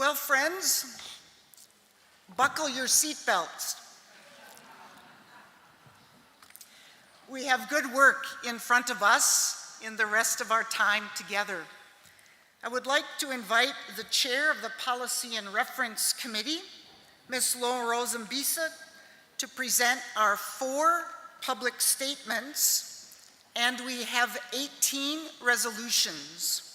Well, friends, buckle your seatbelts. We have good work in front of us in the rest of our time together. I would like to invite the chair of the Policy and Reference Committee, Ms. Laura Rosembisa, to present our 4 public statements, and we have 18 resolutions.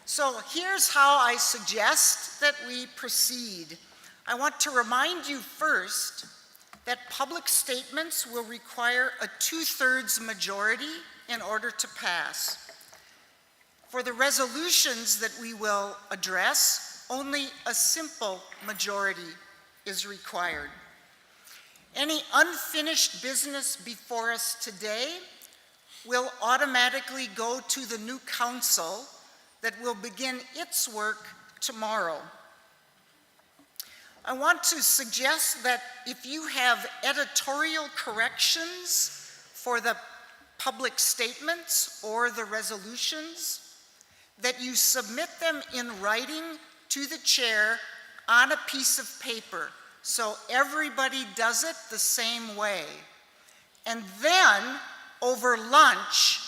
So here's how I suggest that we proceed. I want to remind you first that public statements will require a 2/3 majority in order to pass. For the resolutions that we will address, only a simple majority is required. Any unfinished business before us today will automatically go to the new council that will begin its work tomorrow. I want to suggest that if you have editorial corrections for the public statements or the resolutions, that you submit them in writing to the chair on a piece of paper, so everybody does it the same way. And then, over lunch,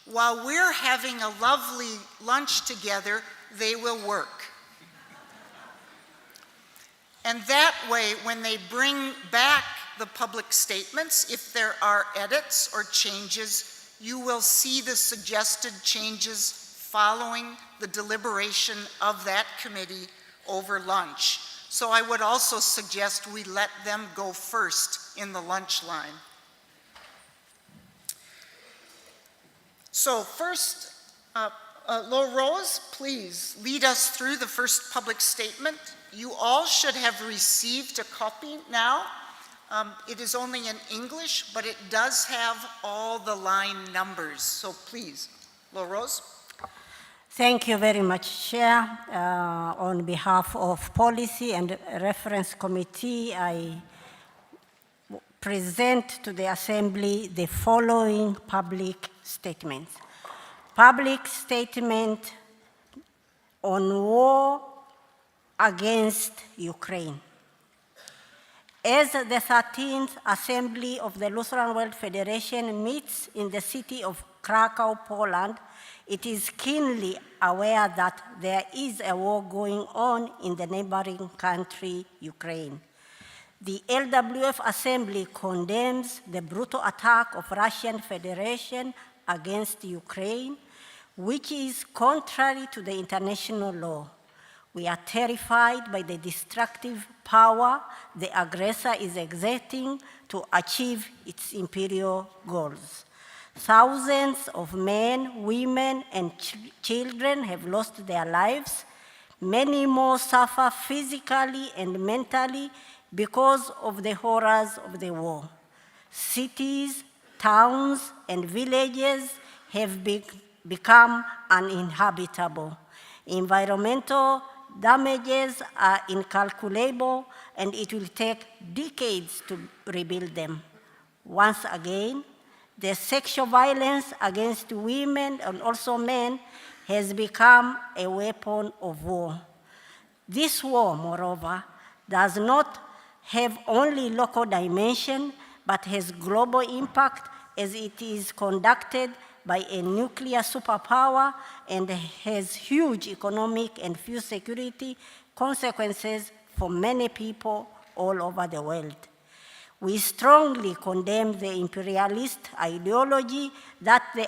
while we're having a lovely lunch together, they will work. And that way, when they bring back the public statements, if there are edits or changes, you will see the suggested changes following the deliberation of that committee over lunch. So I would also suggest we let them go first in the lunch line. So first, Laura Rose, please lead us through the first public statement. You all should have received a copy now. It is only in English, but it does have all the line numbers. So please, Laura Rose. Thank you very much, Chair. On behalf of Policy and Reference Committee, I present to the Assembly the following public statements. Public statement on war against Ukraine. As the 13th Assembly of the Lutheran World Federation meets in the city of Krakow, Poland, it is keenly aware that there is a war going on in the neighboring country, Ukraine. The LWF Assembly condemns the brutal attack of Russian Federation against Ukraine, which is contrary to the international law. We are terrified by the destructive power the aggressor is exerting to achieve its imperial goals. Thousands of men, women, and children have lost their lives. Many more suffer physically and mentally because of the horrors of the war. Cities, towns, and villages have become uninhabitable. Environmental damages are incalculable, and it will take decades to rebuild them. Once again, the sexual violence against women and also men has become a weapon of war. This war, moreover, does not have only local dimension, but has global impact as it is conducted by a nuclear superpower and has huge economic and food security consequences for many people all over the world. We strongly condemn the imperialist ideology that the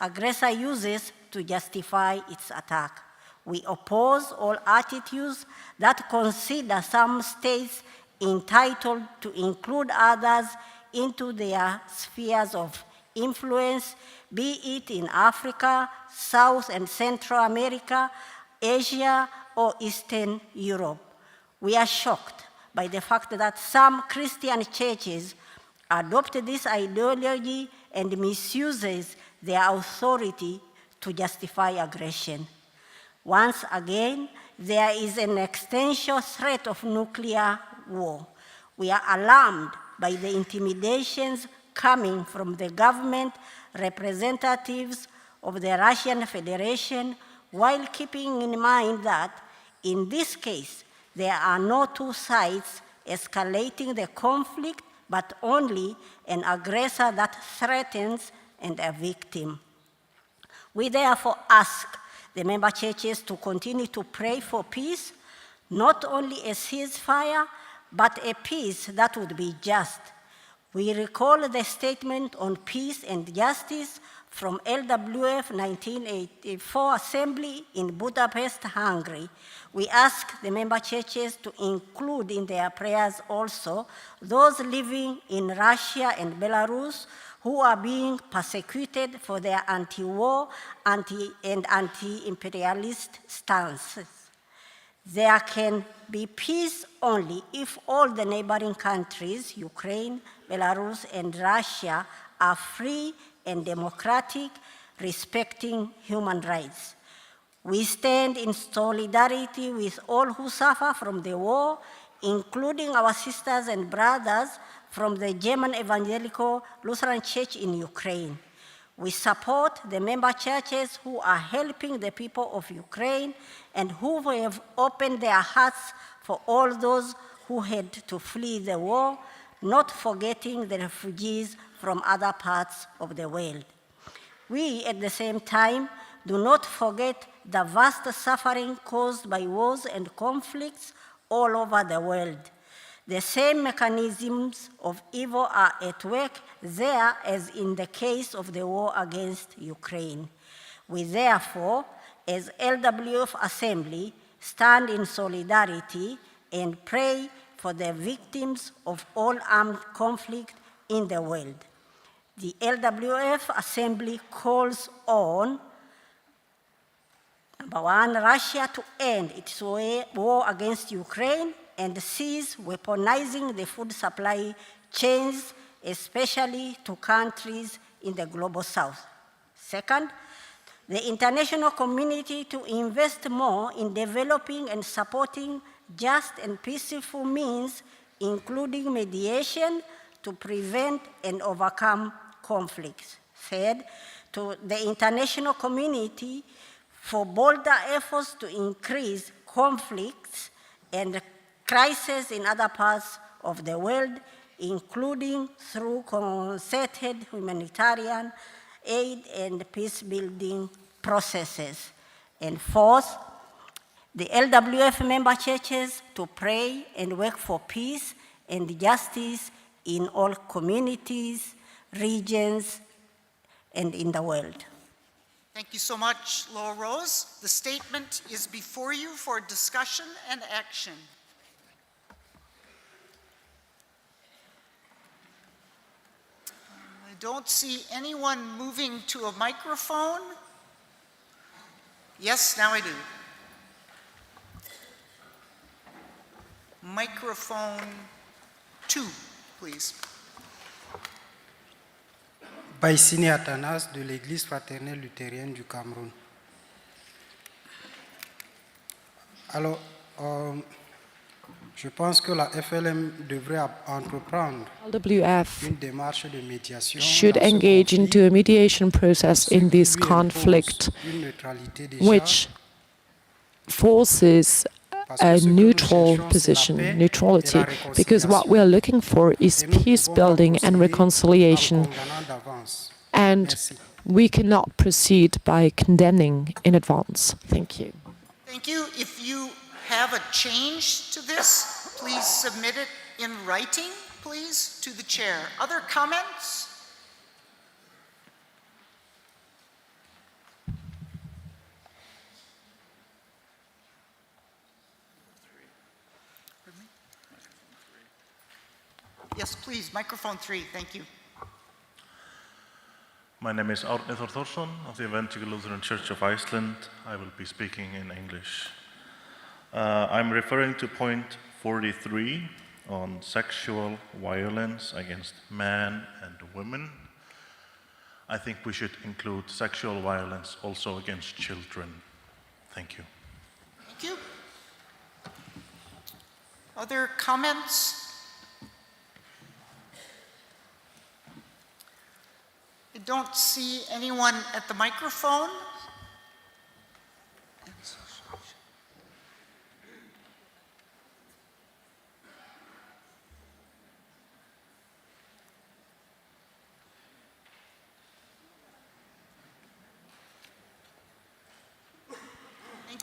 aggressor uses to justify its attack. We oppose all attitudes that consider some states entitled to include others into their spheres of influence, be it in Africa, South and Central America, Asia, or Eastern Europe. We are shocked by the fact that some Christian churches adopt this ideology and misuses their authority to justify aggression. Once again, there is an existential threat of nuclear war. We are alarmed by the intimidations coming from the government representatives of the Russian Federation while keeping in mind that, in this case, there are no two sides escalating the conflict, but only an aggressor that threatens and a victim. We therefore ask the member churches to continue to pray for peace, not only a ceasefire, but a peace that would be just. We recall the statement on peace and justice from LWF 1984 Assembly in Budapest, Hungary. We ask the member churches to include in their prayers also those living in Russia and Belarus who are being persecuted for their anti-war and anti-imperialist stances. There can be peace only if all the neighboring countries, Ukraine, Belarus, and Russia, are free and democratic, respecting human rights. We stand in solidarity with all who suffer from the war, including our sisters and brothers from the German Evangelical Lutheran Church in Ukraine. We support the member churches who are helping the people of Ukraine and who have opened their hearts for all those who had to flee the war, not forgetting the refugees from other parts of the world. We, at the same time, do not forget the vast suffering caused by wars and conflicts all over the world. The same mechanisms of evil are at work there as in the case of the war against Ukraine. We therefore, as LWF Assembly, stand in solidarity and pray for the victims of all armed conflict in the world. The LWF Assembly calls on, number one, Russia to end its war against Ukraine and cease weaponizing the food supply chains, especially to countries in the global south. Second, the international community to invest more in developing and supporting just and peaceful means, including mediation, to prevent and overcome conflicts. Third, to the international community for bolder efforts to increase conflicts and crises in other parts of the world, including through concerted humanitarian aid and peace-building processes. And fourth, the LWF member churches to pray and work for peace and justice in all communities, regions, and in the world. Thank you so much, Laura Rose. The statement is before you for discussion and action. I don't see anyone moving to a microphone. Yes, now I do. Microphone 2, please. Baïsini Athanas de l'Église fraternelle luthérienne du Cameroun. Alors, je pense que la FLM devrait entreprendre LWF une démarche de médiation should dans ce engage conflit, into a mediation process in this qui lui conflict, impose une neutralité déjà, which forces parce que a ce que nous neutral cherchons, c'est la position, paix et neutrality, la because what réconciliation. we're looking for is Et nous peace pouvons pas building and procéder reconciliation, en condamnant d'avance. and Merci. we cannot proceed by condemning in advance. Thank you. Thank you. If you have a change to this, please submit it in writing, please, to the chair. Other comments? Yes, please, microphone 3, thank you. My name is Árni Þór Þórsson of the Evangelical Lutheran Church of Iceland. I will be speaking in English. I'm referring to point 43 on sexual violence against men and women. I think we should include sexual violence also against children. Thank you. Thank you. Other comments? I don't see anyone at the microphone.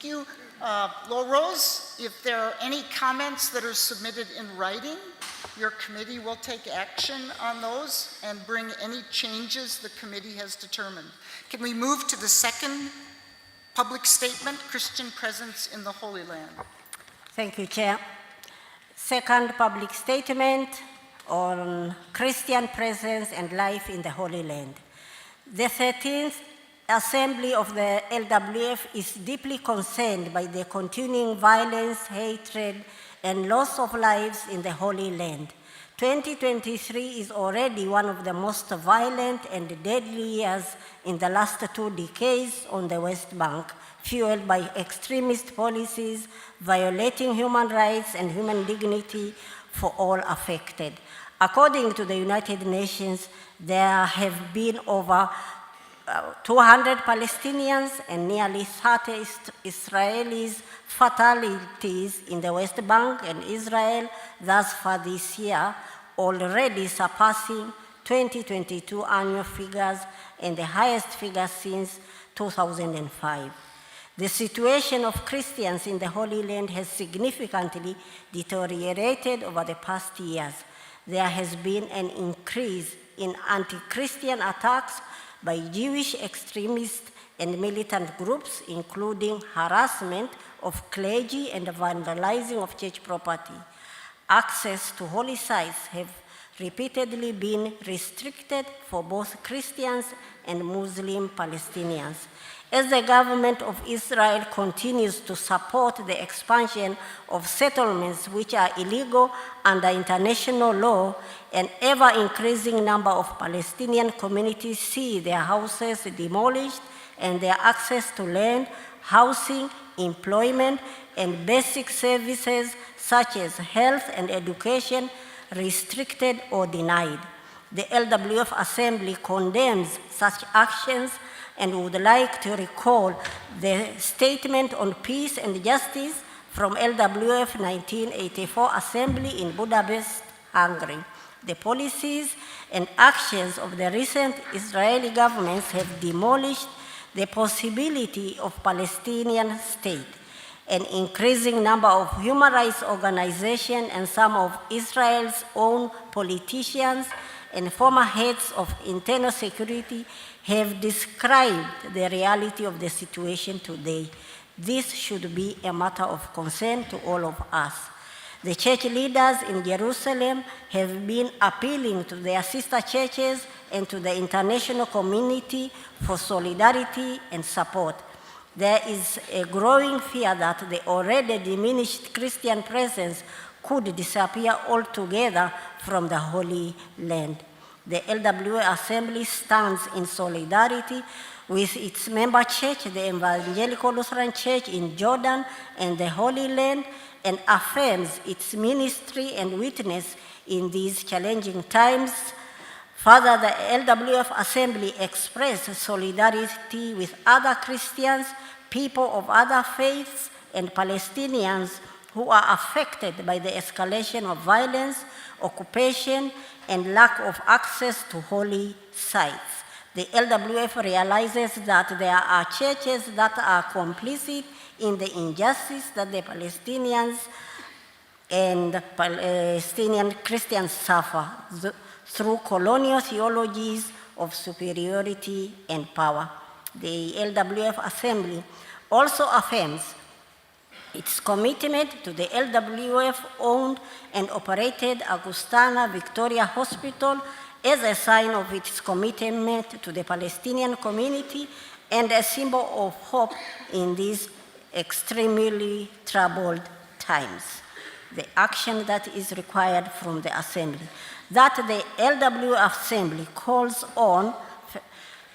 ask you, Laurel Rose, if there are any comments that are submitted in writing, your committee will take action on those and bring any changes the committee has determined. Can we move to the second public statement, Christian presence in the Holy Land? Thank you, Chair. Second public statement on Christian presence and life in the Holy Land. The 13th Assembly of the LWF is deeply concerned by the continuing violence, hatred, and loss of lives in the Holy Land. 2023 is already one of the most violent and deadly years in the last 2 decades on the West Bank, fueled by extremist policies violating human rights and human dignity for all affected. According to the United Nations, there have been over 200 Palestinians and nearly 30 Israelis fatalities in the West Bank and Israel thus far this year, already surpassing 2022 annual figures and the highest figure since 2005. The situation of Christians in the Holy Land has significantly deteriorated over the past years. There has been an increase in anti-Christian attacks by Jewish extremists and militant groups, including harassment of clergy and vandalizing of church property. Access to holy sites have repeatedly been restricted for both Christians and Muslim Palestinians. As the government of Israel continues to support the expansion of settlements which are illegal under international law, an ever-increasing number of Palestinian communities see their houses demolished and their access to land, housing, employment, and basic services such as health and education restricted or denied. The LWF Assembly condemns such actions and would like to recall the Statement on Peace and Justice from LWF 1984 Assembly in Budapest, Hungary. The policies and actions of the recent Israeli governments have demolished the possibility of Palestinian state. An increasing number of human rights organizations and some of Israel's own politicians and former heads of internal security have described the reality of the situation today. This should be a matter of concern to all of us. The church leaders in Jerusalem have been appealing to their sister churches and to the international community for solidarity and support. There is a growing fear that the already diminished Christian presence could disappear altogether from the Holy Land. The LWF Assembly stands in solidarity with its member church, the Evangelical Lutheran Church in Jordan and the Holy Land, and affirms its ministry and witness in these challenging times. Further, the LWF Assembly expressed solidarity with other Christians, people of other faiths, and Palestinians who are affected by the escalation of violence, occupation, and lack of access to holy sites. The LWF realizes that there are churches that are complicit in the injustice that the Palestinians and Palestinian Christians suffer through colonial theologies of superiority and power. The LWF Assembly also affirms its commitment to the LWF-owned and operated Augustana Victoria Hospital as a sign of its commitment to the Palestinian community and a symbol of hope in these extremely troubled times. The action that is required from the Assembly, that the LWF Assembly calls on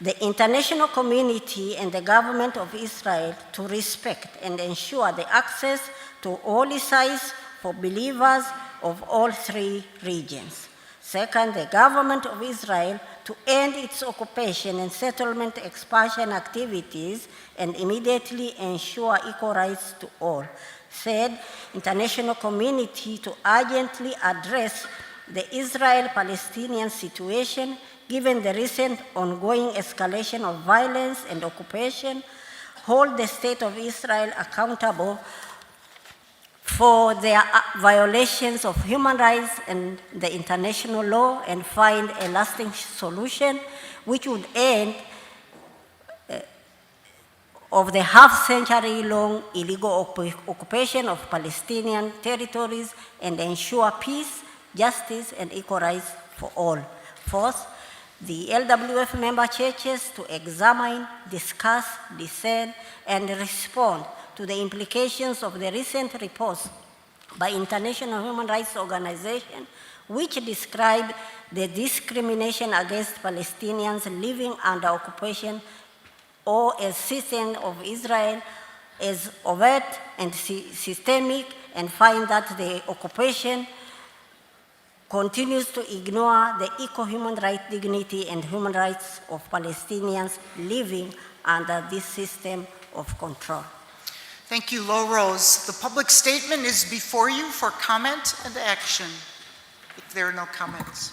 the international community and the government of Israel to respect and ensure the access to holy sites for believers of all three regions. Second, the government of Israel to end its occupation and settlement expansion activities and immediately ensure equal rights to all. Third, international community to urgently address the Israel-Palestinian situation given the recent ongoing escalation of violence and occupation, hold the state of Israel accountable for their violations of human rights and the international law and find a lasting solution which would end of the half-century-long illegal occupation of Palestinian territories and ensure peace, justice, and equal rights for all. Fourth, the LWF member churches to examine, discuss, discern, and respond to the implications of the recent reports by international human rights organizations which describe the discrimination against Palestinians living under occupation or as citizens of Israel as overt and systemic, and find that the occupation continues to ignore the equal human rights dignity and human rights of Palestinians living under this system of control. Thank you, Lo Rose. The public statement is before you for comment and action, if there are no comments.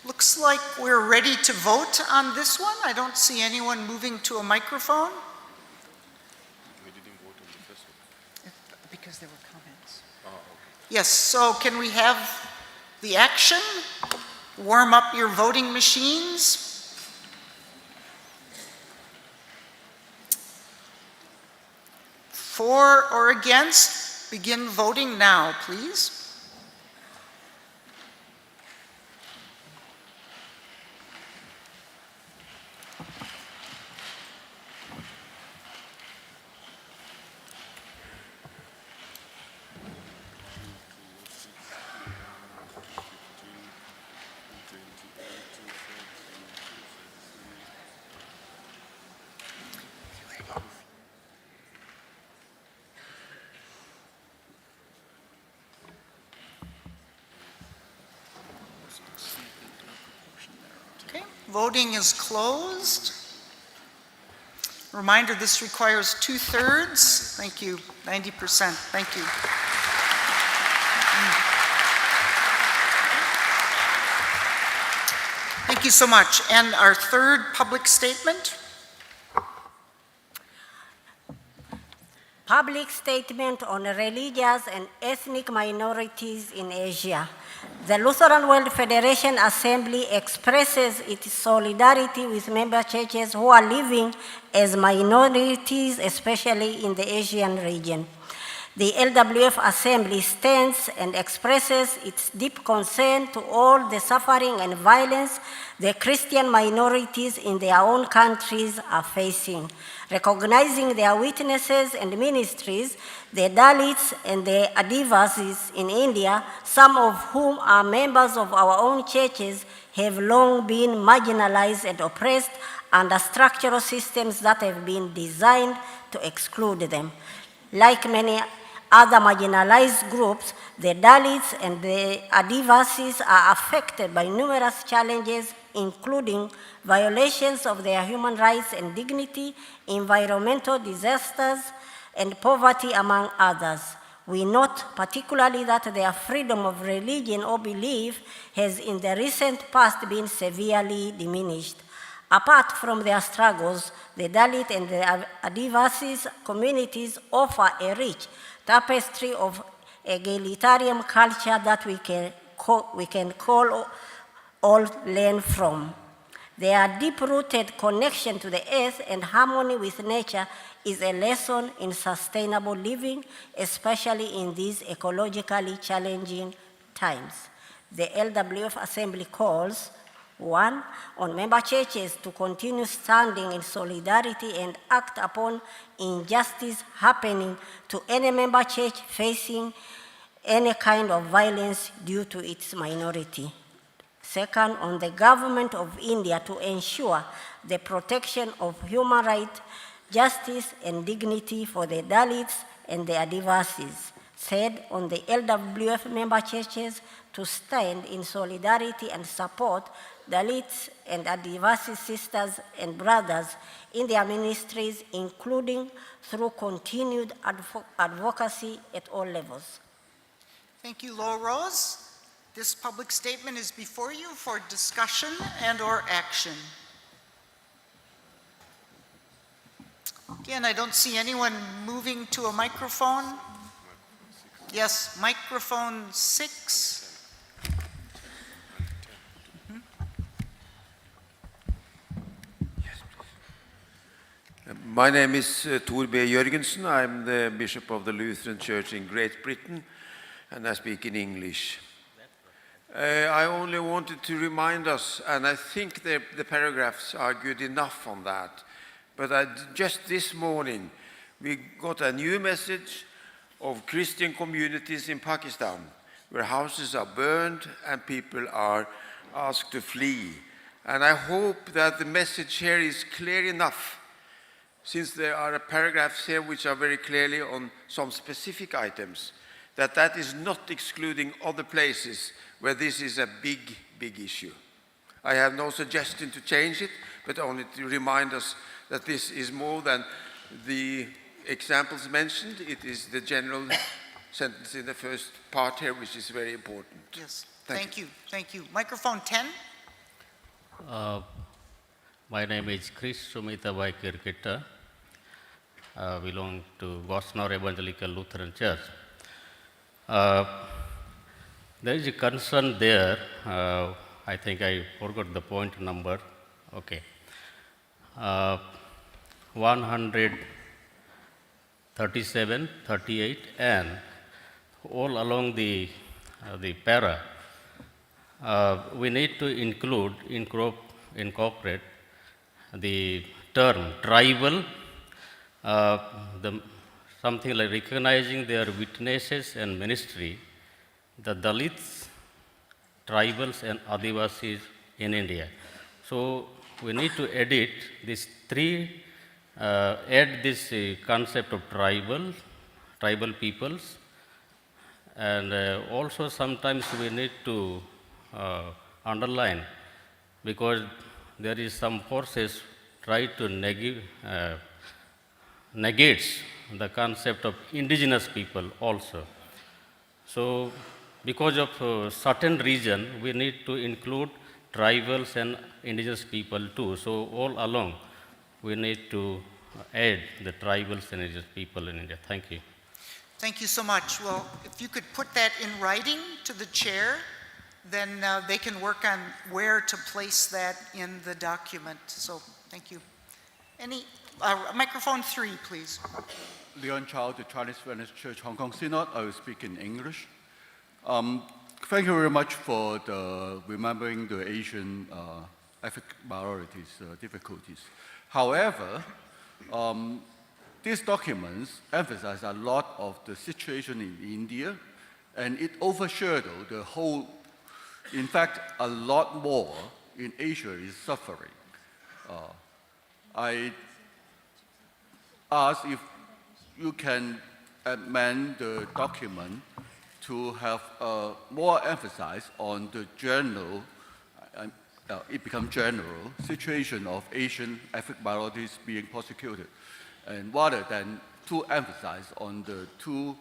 Looks like we're ready to vote on this one. I don't see anyone moving to a microphone. We didn't vote on the first one. Because there were comments. Oh, okay. Yes, so can we have the action? Warm up your voting machines. For or against, begin voting now, please. Okay, voting is closed. Reminder, this requires 2/3. Thank you, 90%, thank you. Thank you so much. And our third public statement. Public statement on religious and ethnic minorities in Asia. The Lutheran World Federation Assembly expresses its solidarity with member churches who are living as minorities, especially in the Asian region. The LWF Assembly stands and expresses its deep concern to all the suffering and violence the Christian minorities in their own countries are facing. Recognizing their witnesses and ministries, the Dalits and the Adivasis in India, some of whom are members of our own churches, have long been marginalized and oppressed under structural systems that have been designed to exclude them. Like many other marginalized groups, the Dalits and the Adivasis are affected by numerous challenges, including violations of their human rights and dignity, environmental disasters, and poverty, among others. We note particularly that their freedom of religion or belief has in the recent past been severely diminished. Apart from their struggles, the Dalit and the Adivasis communities offer a rich tapestry of egalitarian culture that we can all learn from. Their deep-rooted connection to the earth and harmony with nature is a lesson in sustainable living, especially in these ecologically challenging times. The LWF Assembly calls, 1, on member churches to continue standing in solidarity and act upon injustice happening to any member church facing any kind of violence due to its minority. Second, on the government of India to ensure the protection of human rights, justice, and dignity for the Dalits and the Adivasis. Third, on the LWF member churches to stand in solidarity and support Dalits and Adivasi sisters and brothers in their ministries, including through continued advocacy at all levels. Thank you, Lo Rose. This public statement is before you for discussion and/or action. Again, I don't see anyone moving to a microphone. Yes, microphone 6. My name is Tor B. Jørgensen. I'm the Bishop of the Lutheran Church in Great Britain, and I speak in English. I only wanted to remind us, and I think the paragraphs are good enough on that, but just this morning we got a new message of Christian communities in Pakistan, where houses are burned and people are asked to flee. And I hope that the message here is clear enough, since there are paragraphs here which are very clearly on some specific items, that is not excluding other places where this is a big, big issue. I have no suggestion to change it, but only to remind us that this is more than the examples mentioned. It is the general sentence in the first part here, which is very important. Yes, thank you. Thank you. Microphone 10. My name is Chris Sumitabai Kirkita. Belong to Gosnor Evangelical Lutheran Church. There is a concern there. I think I forgot the point number. Okay. 137, 38, and all along the para, we need to incorporate the term tribal, something like recognizing their witnesses and ministry, the Dalits, tribals, and Adivasis in India. So we need to edit these three, add this concept of tribal peoples, and also sometimes we need to underline, because there is some forces try to negates the concept of indigenous people also. So because of certain region, we need to include tribals and indigenous people too. So all along, we need to add the tribals and indigenous people in India. Thank you. Thank you so much. Well, if you could put that in writing to the chair, then they can work on where to place that in the document. So thank you. Microphone 3, please. Leon Chow, the Chinese Venice Church, Hong Kong Synod. I will speak in English. Thank you very much for remembering the Asian ethnic minorities' difficulties. However, these documents emphasize a lot of the situation in India, and it overshadowed the whole. In fact, a lot more in Asia is suffering. I ask if you can amend the document to have more emphasis on the general, it becomes general, situation of Asian ethnic minorities being persecuted, and rather than to emphasize on the two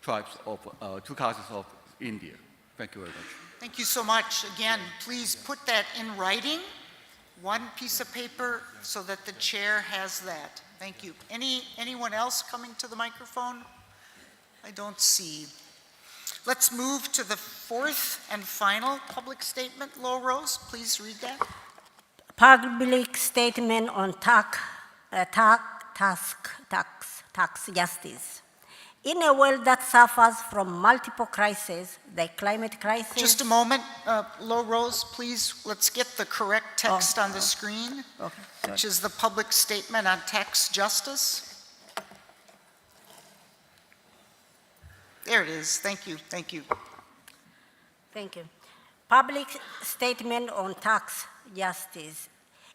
tribes of, two castes of India. Thank you very much. Thank you so much. Again, please put that in writing, one piece of paper, so that the chair has that. Thank you. Anyone else coming to the microphone? I don't see. Let's move to the fourth and final public statement. Law Rose, please read that. Public statement on tax justice. In a world that suffers from multiple crises, the climate crisis. Just a moment, Law Rose, please. Let's get the correct text on the screen, which is the public statement on tax justice. There it is. Thank you. Thank you. Thank you. Public statement on tax justice.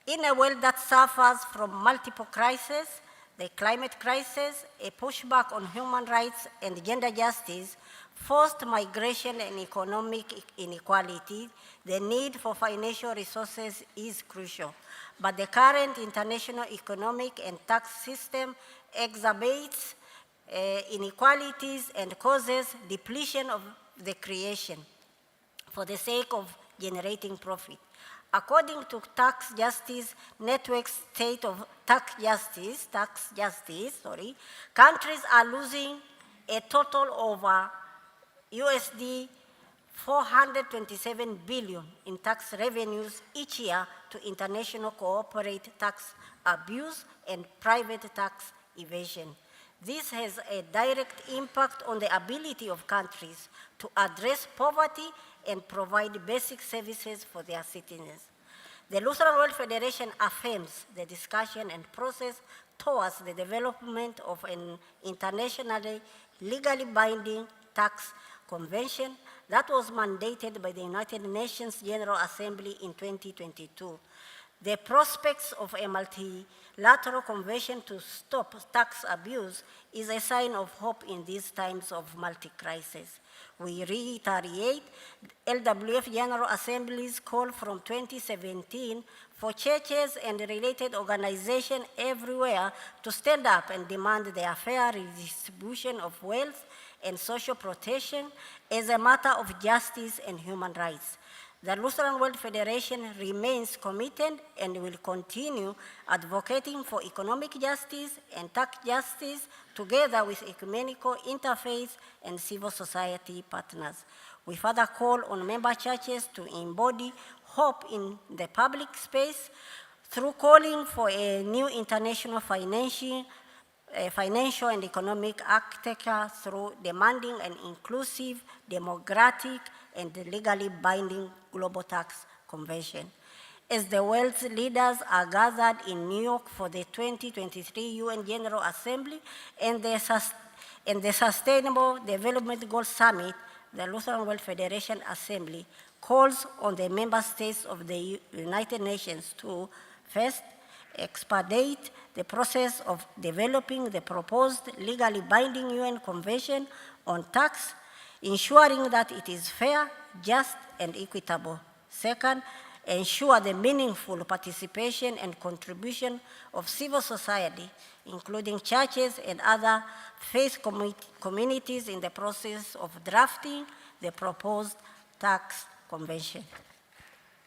In a world that suffers from multiple crises, the climate crisis, a pushback on human rights and gender justice, forced migration and economic inequality, the need for financial resources is crucial. But the current international economic and tax system exacerbates inequalities and causes depletion of the creation for the sake of generating profit. According to Tax Justice Network's State of Tax Justice, countries are losing a total of USD 427 billion in tax revenues each year to international corporate tax abuse and private tax evasion. This has a direct impact on the ability of countries to address poverty and provide basic services for their citizens. The Lutheran World Federation affirms the discussion and process towards the development of an internationally legally binding tax convention that was mandated by the United Nations General Assembly in 2022. The prospects of a multilateral convention to stop tax abuse is a sign of hope in these times of multi-crisis. We reiterate LWF General Assembly's call from 2017 for churches and related organizations everywhere to stand up and demand the fair redistribution of wealth and social protection as a matter of justice and human rights. The Lutheran World Federation remains committed and will continue advocating for economic justice and tax justice together with ecumenical interfaith and civil society partners. We further call on member churches to embody hope in the public space through calling for a new international financial and economic architecture through demanding an inclusive, democratic, and legally binding global tax convention. As the world's leaders are gathered in New York for the 2023 UN General Assembly and the Sustainable Development Goals Summit, the Lutheran World Federation Assembly calls on the member states of the United Nations to, first, expedite the process of developing the proposed legally binding UN Convention on tax, ensuring that it is fair, just, and equitable. Second, ensure the meaningful participation and contribution of civil society, including churches and other faith communities in the process of drafting the proposed tax convention.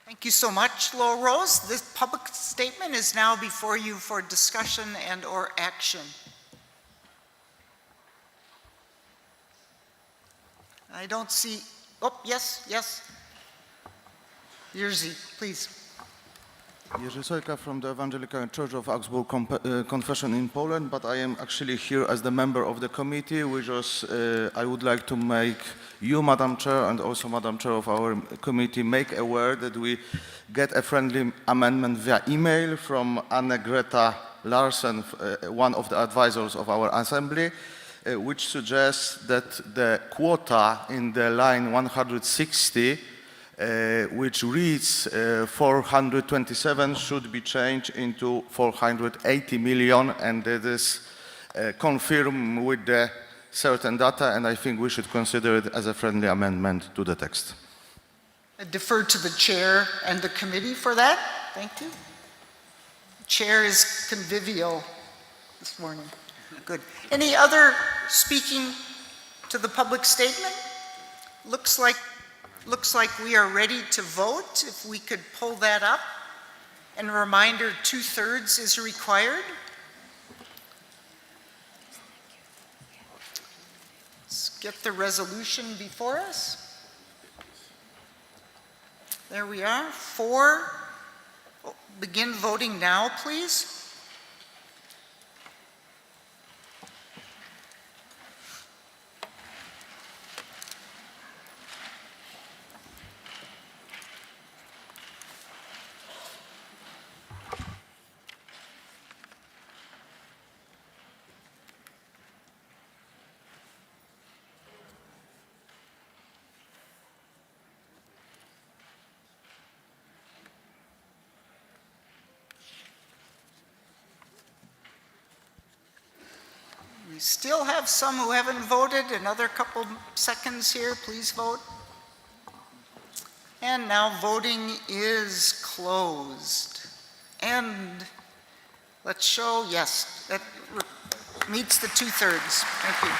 Thank you so much, Laurel Rose. This public statement is now before you for discussion and/or action. I don't see, yes. Jerzy, please. Jerzy Sojka from the Evangelical Church of Augsburg Confession in Poland, but I am actually here as the member of the committee, which was, I would like to make you, Madam Chair, and also Madam Chair of our committee, make aware that we get a friendly amendment via email from Anne-Greta Larsen, one of the advisors of our assembly, which suggests that the quota in the line 160, which reads 427, should be changed into 480 million, and that is confirmed with the certain data, and I think we should consider it as a friendly amendment to the text. I defer to the chair and the committee for that. Thank you. Chair is convivial this morning. Good. Any other speaking to the public statement? Looks like we are ready to vote. If we could pull that up. And a reminder, 2/3 is required. Let's get the resolution before us. There we are. 4. Begin voting now, please. We still have some who haven't voted. Another couple seconds here. Please vote. And now voting is closed. And let's show, yes, that meets the 2/3. Thank you.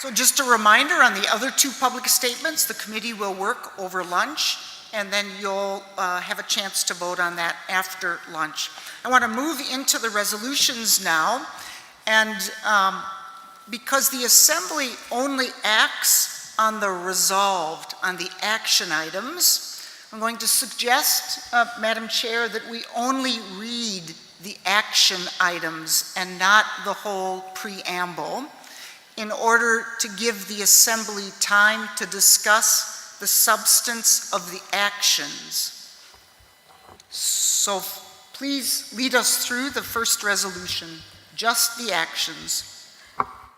So just a reminder on the other two public statements, the committee will work over lunch, and then you'll have a chance to vote on that after lunch. I want to move into the resolutions now, and because the Assembly only acts on the resolved, on the action items, I'm going to suggest, Madam Chair, that we only read the action items and not the whole preamble, in order to give the Assembly time to discuss the substance of the actions. So please lead us through the first resolution, just the actions.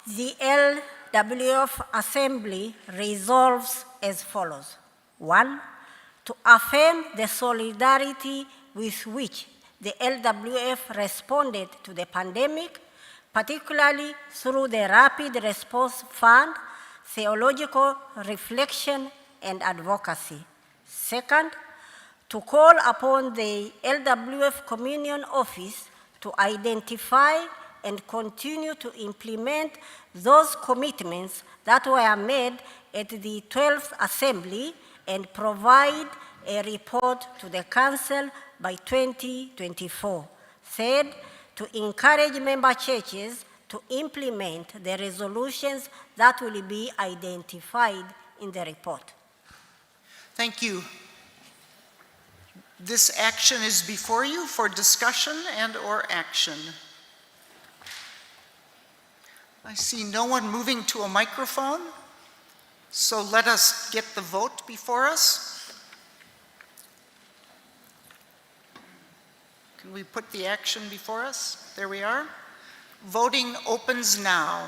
The LWF Assembly resolves as follows. 1. To affirm the solidarity with which the LWF responded to the pandemic, particularly through the Rapid Response Fund, theological reflection, and advocacy. 2nd, to call upon the LWF Communion Office to identify and continue to implement those commitments that were made at the 12th Assembly and provide a report to the Council by 2024. 3rd, to encourage member churches to implement the resolutions that will be identified in the report. Thank you. This action is before you for discussion and/or action. I see no one moving to a microphone, so let us get the vote before us. Can we put the action before us? There we are. Voting opens now.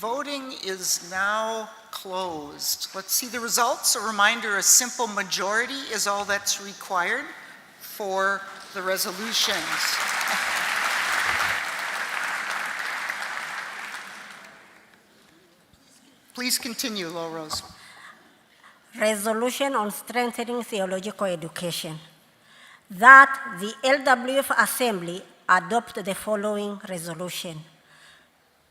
Voting is now closed. Let's see the results. A reminder, a simple majority is all that's required for the resolutions. Please continue, Laura Rose. Resolution on strengthening theological education. That the LWF Assembly adopt the following resolution.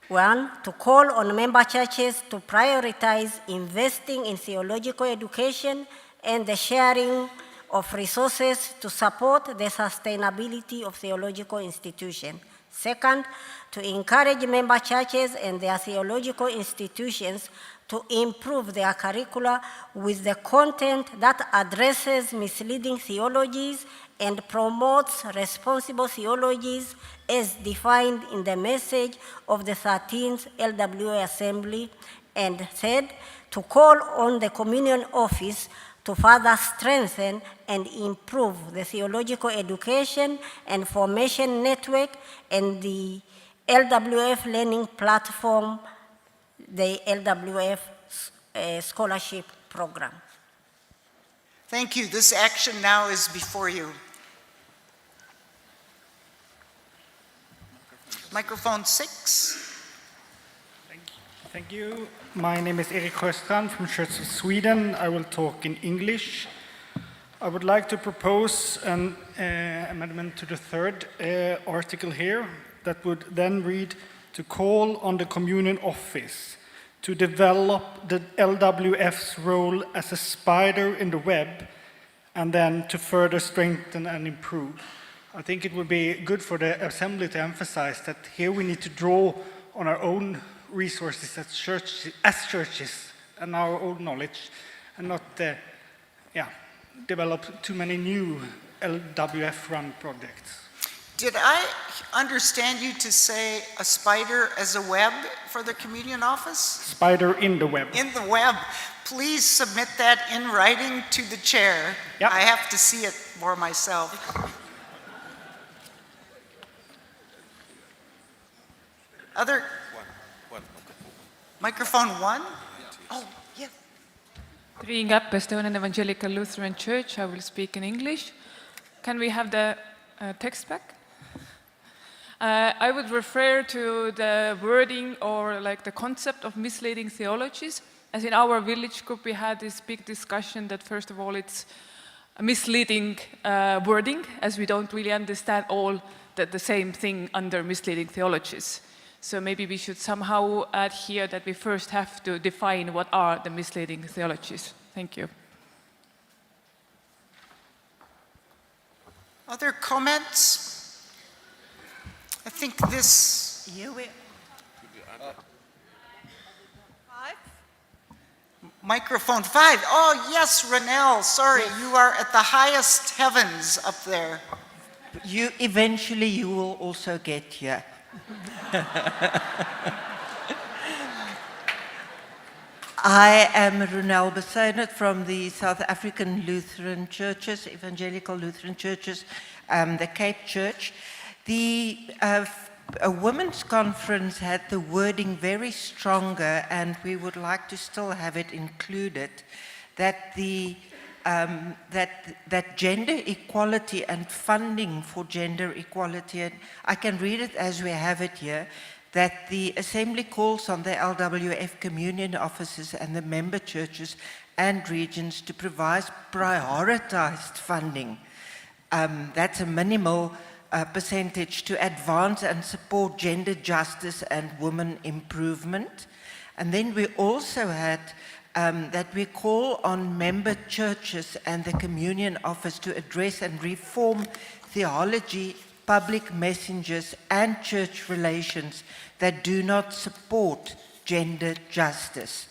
1, to call on member churches to prioritize investing in theological education and the sharing of resources to support the sustainability of theological institutions. 2nd, to encourage member churches and their theological institutions to improve their curricula with the content that addresses misleading theologies and promotes responsible theologies as defined in the message of the 13th LWF Assembly. And 3rd, to call on the Communion Office to further strengthen and improve the theological education and formation network and the LWF learning platform, the LWF scholarship program. Thank you. This action now is before you. Microphone 6. Thank you. My name is Erik Sjöstrand from Church of Sweden. I will talk in English. I would like to propose an amendment to the third article here that would then read, to call on the Communion Office to develop the LWF's role as a spider in the web and then to further strengthen and improve. I think it would be good for the Assembly to emphasize that here we need to draw on our own resources as churches and our own knowledge, and not develop too many new LWF-run projects. Did I understand you to say a spider as a web for the Communion Office? Spider in the web. In the web. Please submit that in writing to the chair. Yep. I have to see it for myself. Other? Microphone one? Oh, yes. Growing up Estonian Evangelical Lutheran Church, I will speak in English. Can we have the text back? I would refer to the wording or like the concept of misleading theologies. As in our village group, we had this big discussion that first of all, it's a misleading wording, as we don't really understand all the same thing under misleading theologies. So maybe we should somehow add here that we first have to define what are the misleading theologies. Thank you. Other comments? I think this... Microphone 5. Oh, yes, Renelle. Sorry, you are at the highest heavens up there. Eventually you will also get here. I am Runel Besuinet from the South African Lutheran Churches, Evangelical Lutheran Churches, the Cape Church. A women's conference had the wording very stronger, and we would like to still have it included, that that gender equality and funding for gender equality, and I can read it as we have it here, that the Assembly calls on the LWF communion offices and the member churches and regions to provide prioritized funding. That's a minimal percentage to advance and support gender justice and women improvement. And then we also had that we call on member churches and the communion office to address and reform theology, public messengers, and church relations that do not support gender justice.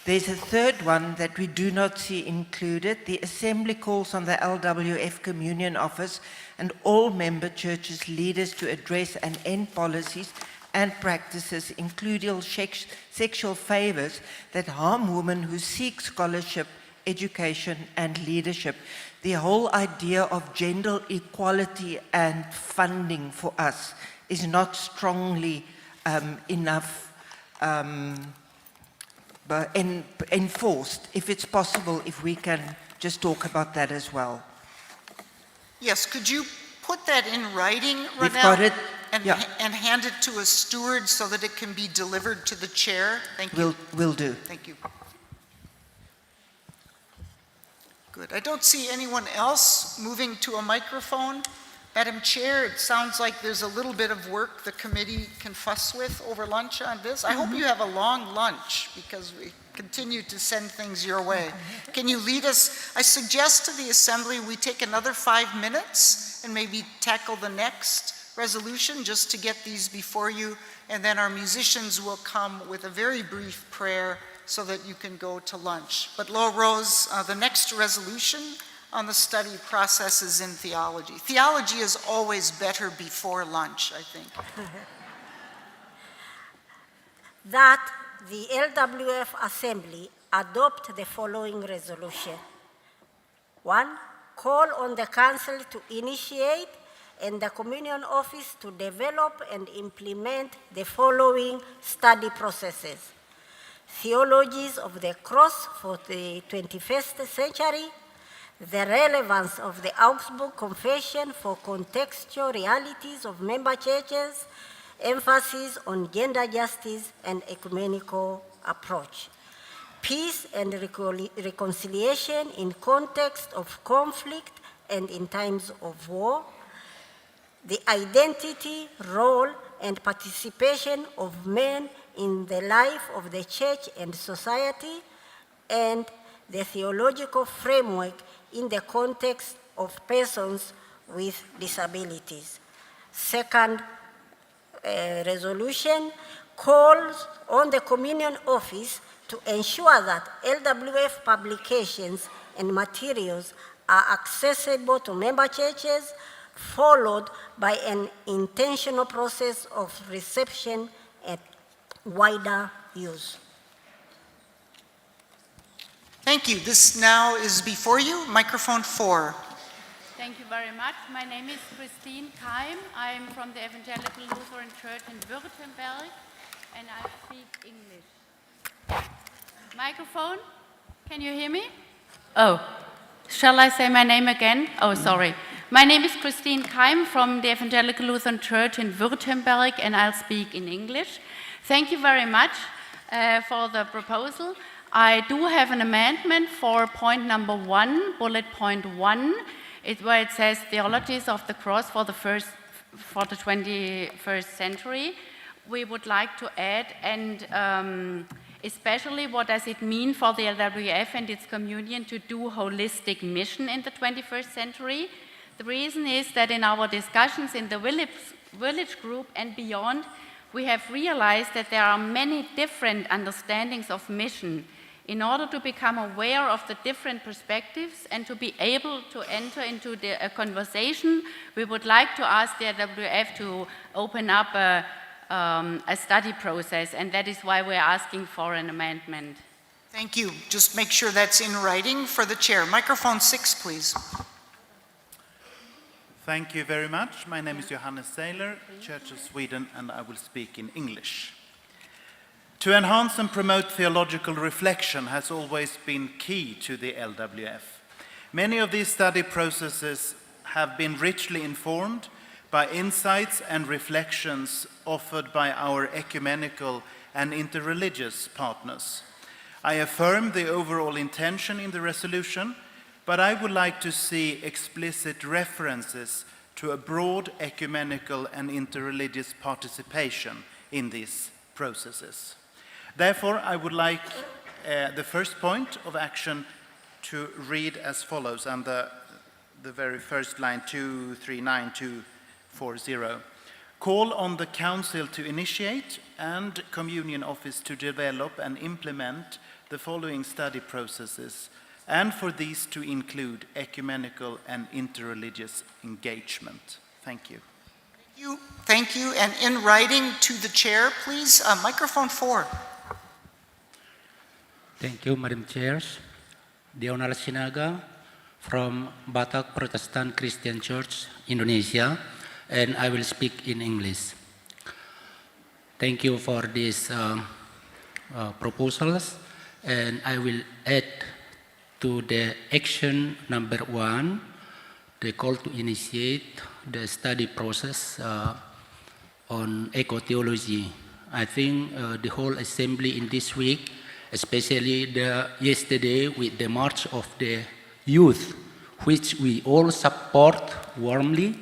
There's a third one that we do not see included. The Assembly calls on the LWF Communion Office and all member churches leaders to address and end policies and practices, including sexual favors that harm women who seek scholarship, education, and leadership. The whole idea of gender equality and funding for us is not strongly enough enforced. If it's possible, if we can just talk about that as well. Yes, could you put that in writing, Renelle? We've got it. And, Yeah. and hand it to a steward so that it can be delivered to the chair? Thank you. Will do. Thank you. Good. I don't see anyone else moving to a microphone. Madam Chair, it sounds like there's a little bit of work the committee can fuss with over lunch on this. I hope you have a long lunch because we continue to send things your way. Can you lead us? I suggest to the Assembly we take another 5 minutes and maybe tackle the next resolution just to get these before you, and then our musicians will come with a very brief prayer so that you can go to lunch. But Laura Rose, the next resolution on the study processes in theology. Theology is always better before lunch, I think. That the LWF Assembly adopt the following resolution. 1. Call on the Council to initiate and the Communion Office to develop and implement the following study processes. Theologies of the Cross for the 21st century, the relevance of the Augsburg Confession for contextual realities of member churches, emphasis on gender justice and ecumenical approach. Peace and reconciliation in context of conflict and in times of war. The identity, role, and participation of men in the life of the church and society, and the theological framework in the context of persons with disabilities. Second resolution calls on the Communion Office to ensure that LWF publications and materials are accessible to member churches, followed by an intentional process of reception and wider use. Thank you. This now is before you, microphone 4. Thank you very much. My name is Christine Keim. I'm from the Evangelical Lutheran Church in Württemberg, and I speak English. Microphone? Can you hear me? Oh, shall I say my name again? Oh, sorry. My name is Christine Keim from the Evangelical Lutheran Church in Württemberg, and I'll speak in English. Thank you very much for the proposal. I do have an amendment for point number 1, bullet point 1, where it says theologies of the cross for the 21st century. We would like to add, and especially what does it mean for the LWF and its communion to do holistic mission in the 21st century? The reason is that in our discussions in the village group and beyond, we have realized that there are many different understandings of mission. In order to become aware of the different perspectives and to be able to enter into a conversation, we would like to ask the LWF to open up a study process, and that is why we're asking for an amendment. Thank you. Just make sure that's in writing for the chair. Microphone 6, please. Thank you very much. My name is Johannes Saylor, Church of Sweden, and I will speak in English. To enhance and promote theological reflection has always been key to the LWF. Many of these study processes have been richly informed by insights and reflections offered by our ecumenical and interreligious partners. I affirm the overall intention in the resolution, but I would like to see explicit references to a broad ecumenical and interreligious participation in these processes. Therefore, I would like the first point of action to read as follows, and the very first line, 239240. Call on the Council to initiate and Communion Office to develop and implement the following study processes, and for these to include ecumenical and interreligious engagement. Thank you. Thank you. And in writing to the chair, please, microphone 4. Thank you, Madam Chair. Dional Sinaga from Batak Protestant Christian Church, Indonesia, and I will speak in English. Thank you for these proposals, and I will add to the action number 1, the call to initiate the study process on eco-theology. I think the whole assembly in this week, especially yesterday with the March of the Youth, which we all support warmly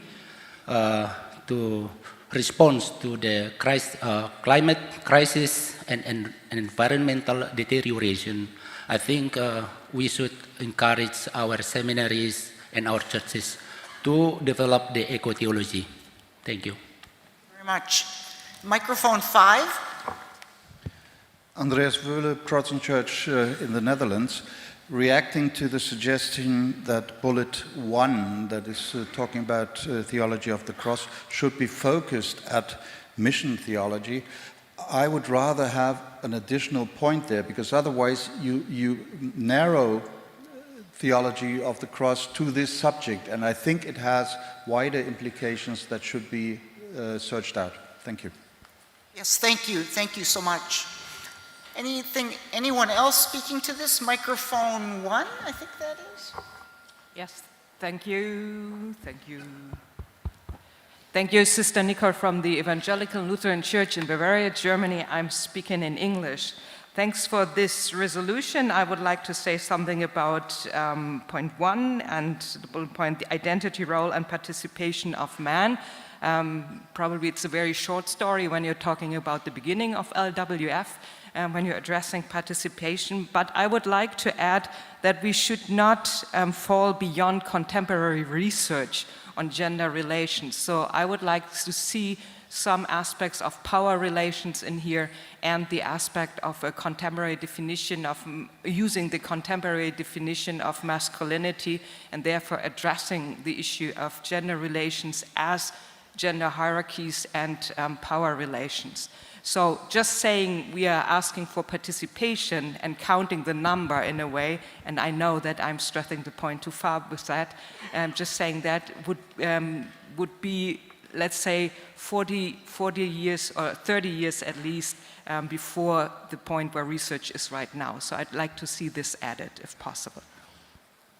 to respond to the climate crisis and environmental deterioration. I think we should encourage our seminaries and our churches to develop the eco-theology. Thank you. Very much. Microphone 5. Andreas Wöhle, Protestant Church in the Netherlands, reacting to the suggestion that bullet 1, that is talking about theology of the cross, should be focused at mission theology. I would rather have an additional point there, because otherwise you narrow theology of the cross to this subject, and I think it has wider implications that should be searched out. Thank you. Yes, thank you. Thank you so much. Anyone else speaking to this? Microphone 1, I think that is. Yes, thank you. Thank you. Thank you, Sister Nicole from the Evangelical Lutheran Church in Bavaria, Germany. I'm speaking in English. Thanks for this resolution. I would like to say something about point 1 and the bullet point, the identity, role, and participation of man. Probably it's a very short story when you're talking about the beginning of LWF, when you're addressing participation, but I would like to add that we should not fall beyond contemporary research on gender relations. So I would like to see some aspects of power relations in here and the aspect of a contemporary definition of using the contemporary definition of masculinity and therefore addressing the issue of gender relations as gender hierarchies and power relations. So just saying we are asking for participation and counting the number in a way, and I know that I'm stressing the point too far with that, just saying that would be, let's say, 40 years or 30 years at least before the point where research is right now. So I'd like to see this added if possible.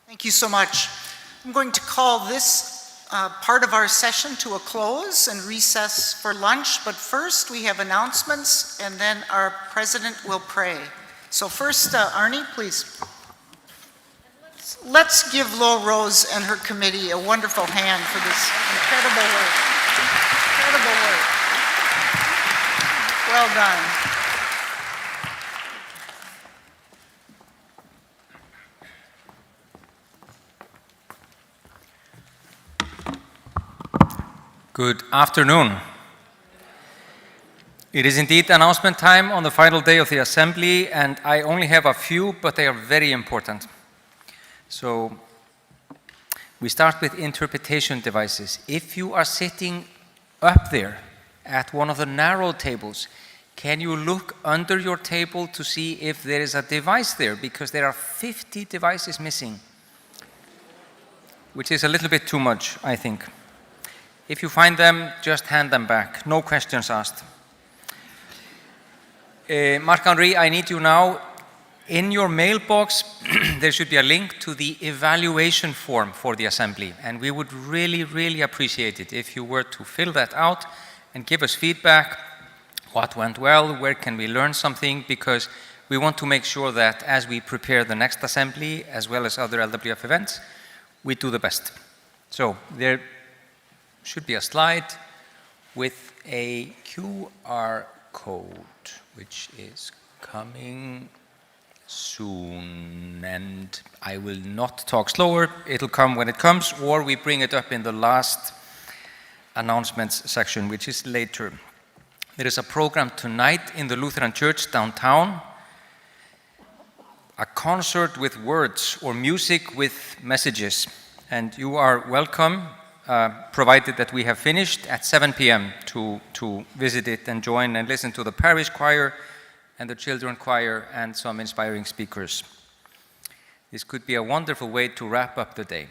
Thank you so much. I'm going to call this part of our session to a close and recess for lunch, but first we have announcements and then our president will pray. So first, Arnie, please. Let's give Lo Rose and her committee a wonderful hand for this incredible work. Incredible work. Well done. Good afternoon. It is indeed announcement time on the final day of the assembly, and I only have a few, but they are very important. So we start with interpretation devices. If you are sitting up there at one of the narrow tables, can you look under your table to see if there is a device there? Because there are 50 devices missing, which is a little bit too much, I think. If you find them, just hand them back. No questions asked. Marc-Henri, I need you now. In your mailbox, there should be a link to the evaluation form for the assembly. And we would really, really appreciate it if you were to fill that out and give us feedback. What went well? Where can we learn something? Because we want to make sure that as we prepare the next assembly, as well as other LWF events, we do the best. So there should be a slide with a QR code, which is coming soon. And I will not talk slower. It'll come when it comes, or we bring it up in the last announcements section, which is later. There is a program tonight in the Lutheran Church downtown, a concert with words or music with messages. And you are welcome, provided that we have finished at 7 p.m. to visit it and join and listen to the parish choir and the children choir and some inspiring speakers. This could be a wonderful way to wrap up the day.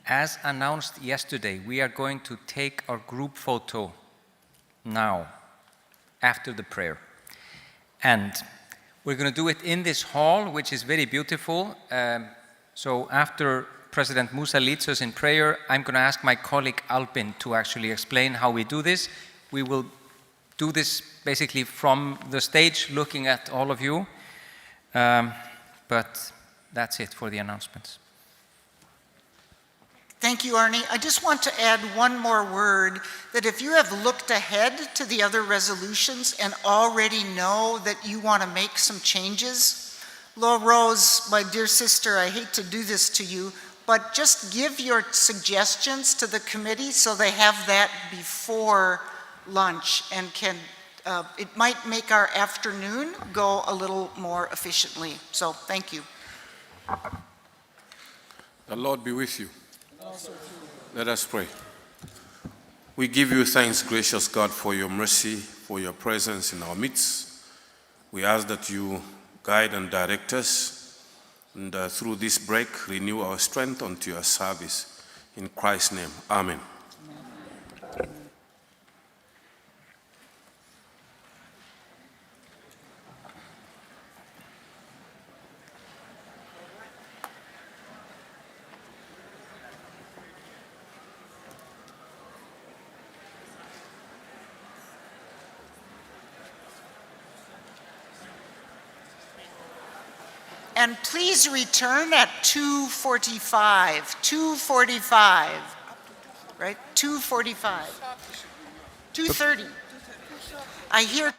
As announced yesterday, we are going to take our group photo now, after the prayer. And we're going to do it in this hall, which is very beautiful. So after President Musa leads us in prayer, I'm going to ask my colleague Albin to actually explain how we do this. We will do this basically from the stage, looking at all of you. But that's it for the announcements. Thank you, Arnie. I just want to add one more word, that if you have looked ahead to the other resolutions and already know that you want to make some changes, Lo Rose, my dear sister, I hate to do this to you, but just give your suggestions to the committee so they have that before lunch and can, it might make our afternoon go a little more efficiently. So thank you. The Lord be with you. Let us pray. We give you thanks, gracious God, for your mercy, for your presence in our midst. We ask that you guide and direct us, and through this break, renew our strength unto your service. In Christ's name, amen. And please return at 2:45. 2:45, right? 2:45. 2:30. I hear